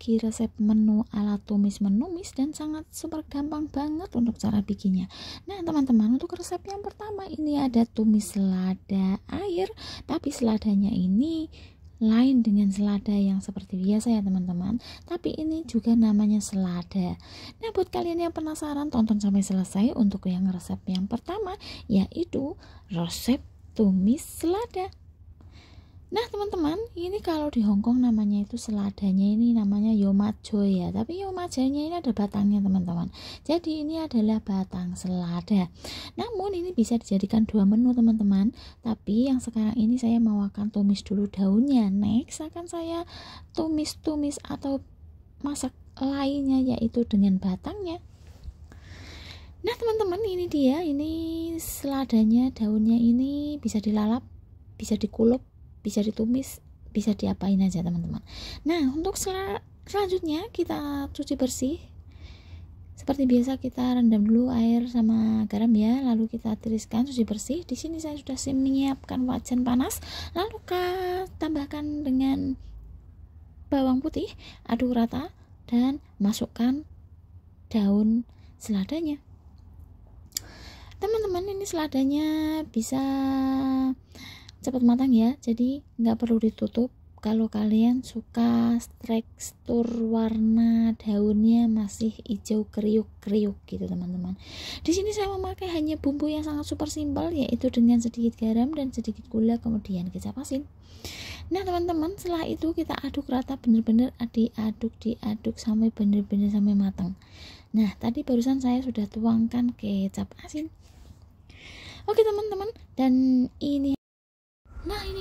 berbagi resep menu ala tumis menumis dan sangat super gampang banget untuk cara bikinnya. Nah teman-teman, untuk resep yang pertama ini ada tumis selada air, tapi seladanya ini lain dengan selada yang seperti biasa ya teman-teman, tapi ini juga namanya selada. Nah buat kalian yang penasaran, tonton sampai selesai untuk yang resep yang pertama, yaitu resep tumis selada. Nah teman-teman, ini kalau di Hongkong namanya itu seladanya ini namanya yomajo ya, tapi yomajonya ini ada batangnya teman-teman, jadi ini adalah batang selada. Namun ini bisa dijadikan dua menu teman-teman, tapi yang sekarang ini saya mau akan tumis dulu daunnya. Next akan saya tumis-tumis atau masak lainnya, yaitu dengan batangnya. Nah teman-teman, ini dia, ini seladanya, daunnya ini bisa dilalap, bisa dikulup, bisa ditumis, bisa diapain aja teman-teman. Nah untuk selanjutnya kita cuci bersih. Seperti biasa kita rendam dulu air sama garam ya, lalu kita tiriskan, cuci bersih. Di sini saya sudah menyiapkan wajan panas, lalu tambahkan dengan bawang putih, aduk rata dan masukkan daun seladanya. Teman-teman, ini seladanya bisa cepat matang ya, jadi nggak perlu ditutup. Kalau kalian suka tekstur warna daunnya masih hijau kriuk-kriuk gitu teman-teman. Di sini saya memakai hanya bumbu yang sangat super simpel, yaitu dengan sedikit garam dan sedikit gula, kemudian kecap asin. Nah teman-teman, setelah itu kita aduk rata, bener-bener diaduk sampai bener-bener sampai matang. Nah tadi barusan saya sudah tuangkan kecap asin. Oke teman-teman, dan ini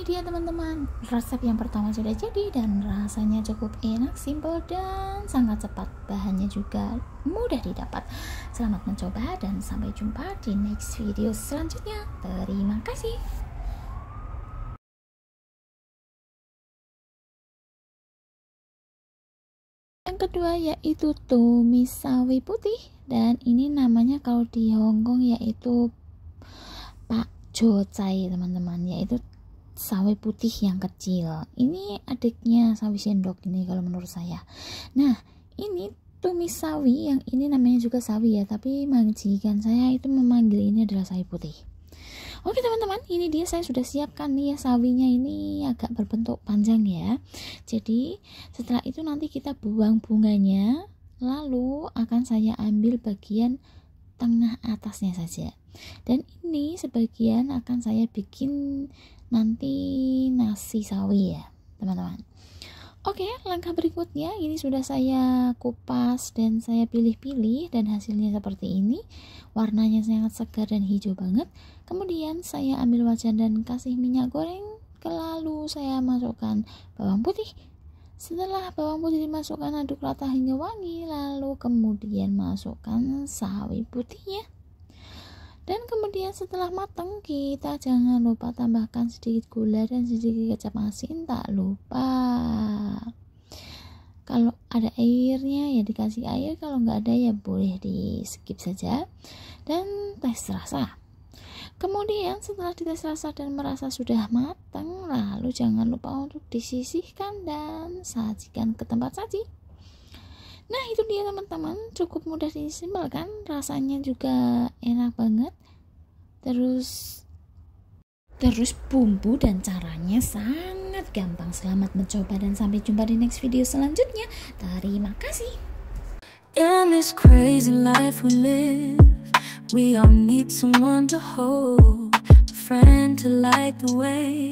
dia teman-teman, resep yang pertama sudah jadi dan rasanya cukup enak, simple dan sangat cepat. Bahannya juga mudah didapat. Selamat mencoba dan sampai jumpa di next video selanjutnya. Terima kasih. Yang kedua yaitu tumis sawi putih, dan ini namanya kalau di Hongkong yaitu pak jocai teman-teman, yaitu sawi putih yang kecil. Ini adiknya sawi sendok ini kalau menurut saya. Nah ini tumis sawi, yang ini namanya juga sawi ya, tapi majikan saya itu memanggil ini adalah sawi putih. Oke teman-teman, ini dia, saya sudah siapkan nih ya, sawinya ini agak berbentuk panjang ya. Jadi setelah itu nanti kita buang bunganya, lalu akan saya ambil bagian tengah atasnya saja, dan ini sebagian akan saya bikin nanti nasi sawi ya teman-teman. Oke, langkah berikutnya ini sudah saya kupas dan saya pilih-pilih, dan hasilnya seperti ini. Warnanya sangat segar dan hijau banget. Kemudian saya ambil wajan dan kasih minyak goreng, lalu saya masukkan bawang putih. Setelah bawang putih dimasukkan, aduk rata hingga wangi, lalu kemudian masukkan sawi putihnya. Dan kemudian setelah matang, kita jangan lupa tambahkan sedikit gula dan sedikit kecap asin. Tak lupa kalau ada airnya ya dikasih air, kalau nggak ada ya boleh di skip saja. Dan tes rasa. Kemudian setelah dites rasa dan merasa sudah matang, lalu jangan lupa untuk disisihkan dan sajikan ke tempat saji. Nah itu dia teman-teman, cukup mudah disimpel kan, rasanya juga enak banget. Terus bumbu dan caranya sangat gampang. Selamat mencoba dan sampai jumpa di next video selanjutnya. Terima kasih. In this crazy life we live, we all need someone to hold, a friend to light the way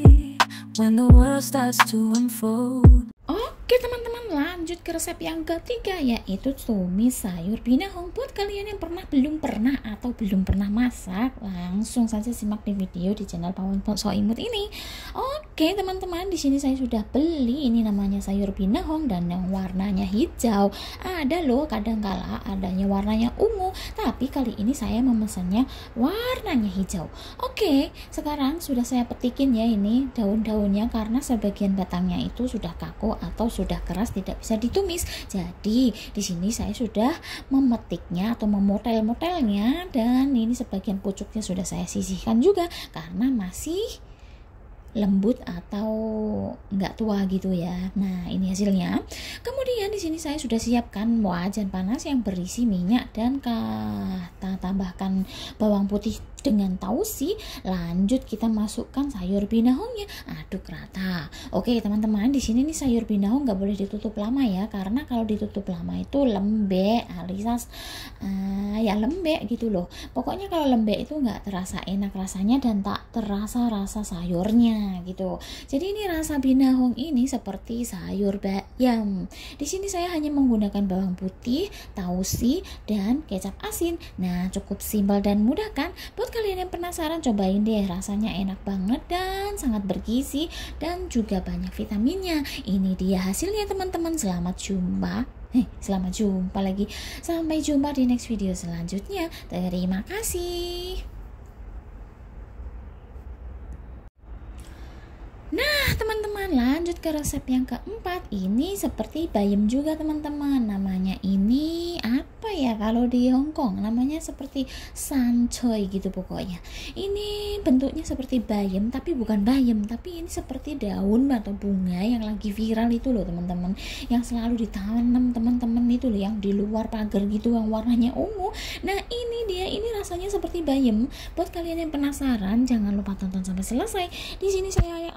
when the world starts to unfold. Oke teman-teman, lanjut ke resep yang ketiga, yaitu tumis sayur binahong. Buat kalian yang belum pernah atau belum pernah masak, langsung saja simak di video di channel Pawan Soimut ini. Oke teman-teman, di sini saya sudah beli, ini namanya sayur binahong dan yang warnanya hijau. Ada loh kadangkala adanya warnanya ungu, tapi kali ini saya memesannya warnanya hijau. Oke, sekarang sudah saya petikin ya ini daun-daunnya, karena sebagian batangnya itu sudah kaku atau sudah keras, tidak bisa ditumis. Jadi di sini saya sudah memetiknya atau memotel-motelnya, dan ini sebagian pucuknya sudah saya sisihkan juga karena masih lembut atau nggak tua gitu ya. Nah, ini hasilnya. Kemudian di sini saya sudah siapkan wajan panas yang berisi minyak dan kita tambahkan bawang putih dengan tausi. Lanjut kita masukkan sayur binahongnya, aduk rata. Oke teman-teman, di sini nih sayur binahong nggak boleh ditutup lama ya, karena kalau ditutup lama itu lembek alias ya lembek gitu loh. Pokoknya kalau lembek itu nggak terasa enak rasanya dan tak terasa rasa sayurnya gitu. Jadi ini rasa binahong ini seperti sayur bayam. Di sini saya hanya menggunakan bawang putih, tausi, dan kecap asin. Nah, cukup simpel dan mudah kan? Buat kalian yang penasaran, cobain deh, rasanya enak banget dan sangat bergizi dan juga banyak vitaminnya. Ini dia hasilnya teman-teman. Selamat jumpa lagi. Sampai jumpa di next video selanjutnya. Terima kasih. Nah teman-teman, lanjut ke resep yang keempat. Ini seperti bayam juga teman-teman. Namanya ini apa ya kalau di Hongkong? Namanya seperti sancoy gitu pokoknya. Ini bentuknya seperti bayam tapi bukan bayam, tapi ini seperti daun atau bunga yang lagi viral itu loh teman-teman, yang selalu ditanam teman-teman itu loh, yang di luar pagar gitu yang warnanya ungu. Nah ini dia, ini rasanya seperti bayam. Buat kalian yang penasaran, jangan lupa tonton sampai selesai. Di sini saya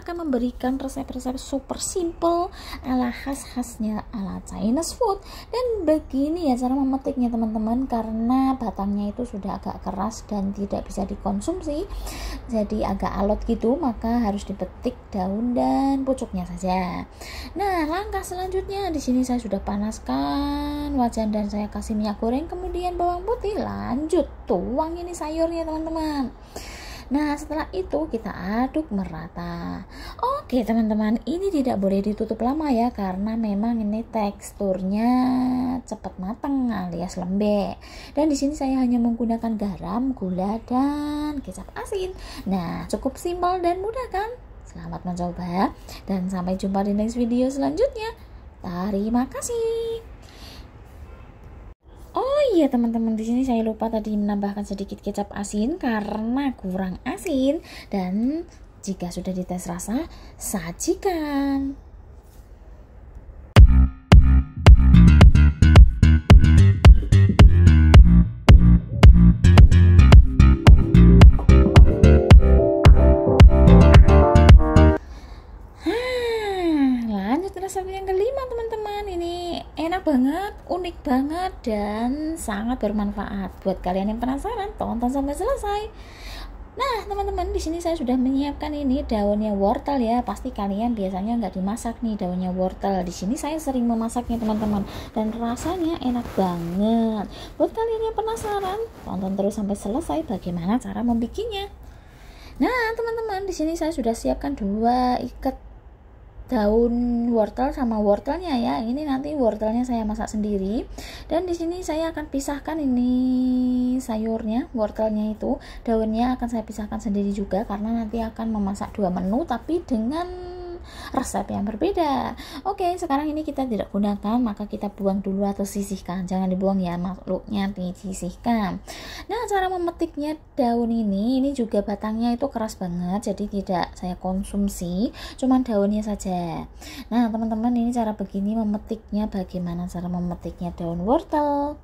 akan memberikan resep-resep super simple ala khas-khasnya ala Chinese food. Dan begini ya cara memetiknya teman-teman, karena batangnya itu sudah agak keras dan tidak bisa dikonsumsi, jadi agak alot gitu, maka harus dipetik daun dan pucuknya saja. Nah langkah selanjutnya, di sini saya sudah panaskan wajan dan saya kasih minyak goreng, kemudian bawang putih, lanjut tuang ini sayurnya teman-teman. Nah setelah itu kita aduk merata. Oke teman-teman, ini tidak boleh ditutup lama ya, karena memang ini teksturnya cepat matang alias lembek. Dan di sini saya hanya menggunakan garam, gula, dan kecap asin. Nah cukup simpel dan mudah kan? Selamat mencoba dan sampai jumpa di next video selanjutnya. Terima kasih. Oh iya teman-teman, di sini saya lupa tadi menambahkan sedikit kecap asin karena kurang asin, dan jika sudah dites rasa, sajikan. Lanjut resep yang kelima teman-teman. Ini enak banget, unik banget, dan sangat bermanfaat. Buat kalian yang penasaran, tonton sampai selesai. Nah teman-teman, di sini saya sudah menyiapkan ini daunnya wortel ya. Pasti kalian biasanya nggak dimasak nih daunnya wortel. Di sini saya sering memasaknya teman-teman, dan rasanya enak banget. Buat kalian yang penasaran, tonton terus sampai selesai bagaimana cara membikinnya. Nah teman-teman, di sini saya sudah siapkan 2 ikat daun wortel sama wortelnya ya. Ini nanti wortelnya saya masak sendiri, dan di sini saya akan pisahkan ini sayurnya, wortelnya itu, daunnya akan saya pisahkan sendiri juga, karena nanti akan memasak 2 menu tapi dengan resep yang berbeda. Oke, sekarang ini kita tidak gunakan, maka kita buang dulu atau sisihkan. Jangan dibuang ya, makhluknya disisihkan. Nah cara memetiknya daun ini juga batangnya itu keras banget, jadi tidak saya konsumsi, cuman daunnya saja. Nah teman-teman, ini cara begini memetiknya, bagaimana cara memetiknya daun wortel.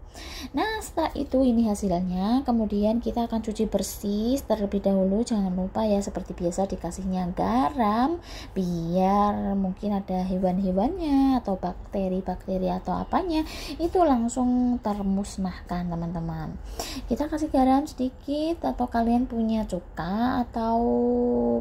Nah setelah itu ini hasilnya. Kemudian kita akan cuci bersih terlebih dahulu. Jangan lupa ya, seperti biasa dikasihnya garam, biar mungkin ada hewan-hewannya atau bakteri-bakteri atau apanya itu langsung termusnahkan teman-teman. Kita kasih garam sedikit, atau kalian punya cuka atau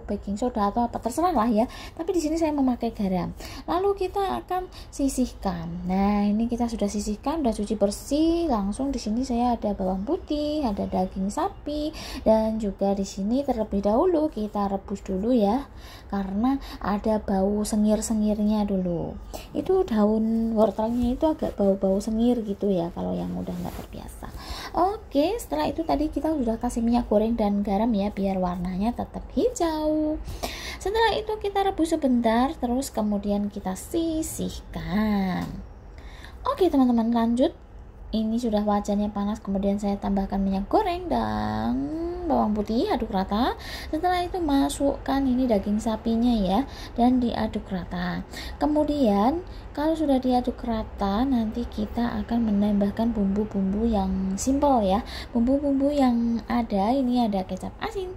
baking soda atau apa terserah lah ya, tapi di sini saya memakai garam. Lalu kita akan sisihkan. Nah ini kita sudah sisihkan, sudah cuci bersih. Langsung di sini saya ada bawang putih, ada daging sapi, dan juga di sini terlebih dahulu kita rebus dulu ya, karena ada bau sengir-sengirnya dulu. Itu daun wortelnya itu agak bau-bau sengir gitu ya kalau yang udah nggak terbiasa. Oke, setelah itu tadi kita sudah kasih minyak goreng dan garam ya, biar warnanya tetap hijau. Setelah itu kita rebus sebentar, terus kemudian kita sisihkan. Oke teman-teman, lanjut. Ini sudah wajannya panas, kemudian saya tambahkan minyak goreng dan bawang putih, aduk rata. Setelah itu masukkan ini daging sapinya ya, dan diaduk rata. Kemudian kalau sudah diaduk rata, nanti kita akan menambahkan bumbu-bumbu yang simple ya. Bumbu-bumbu yang ada ini ada kecap asin.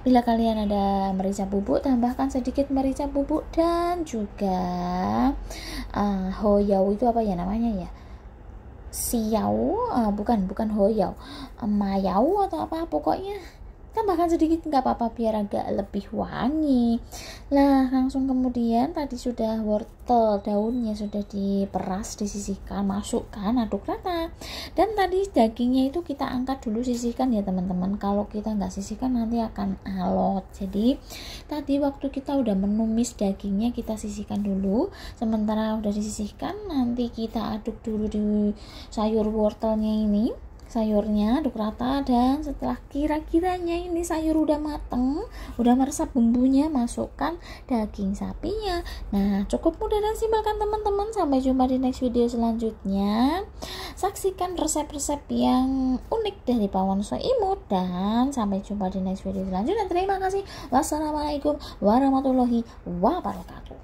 Bila kalian ada merica bubuk, tambahkan sedikit merica bubuk, dan juga hoyau itu apa ya namanya ya, siau, bukan hoyau, mayau atau apa, pokoknya tambahkan sedikit nggak apa-apa biar agak lebih wangi. Nah, langsung kemudian tadi sudah wortel daunnya sudah diperas, disisihkan, masukkan, aduk rata. Dan tadi dagingnya itu kita angkat dulu, sisihkan ya teman-teman. Kalau kita nggak sisihkan nanti akan alot. Jadi tadi waktu kita udah menumis dagingnya, kita sisihkan dulu. Sementara udah disisihkan, nanti kita aduk dulu di sayur wortelnya ini. Sayurnya aduk rata, dan setelah kira-kiranya ini sayur udah mateng, udah meresap bumbunya, masukkan daging sapinya. Nah, cukup mudah dan simpel kan teman-teman. Sampai jumpa di next video selanjutnya. Saksikan resep-resep yang unik dari Pawon Soimut, dan sampai jumpa di next video selanjutnya. Terima kasih. Wassalamualaikum warahmatullahi wabarakatuh.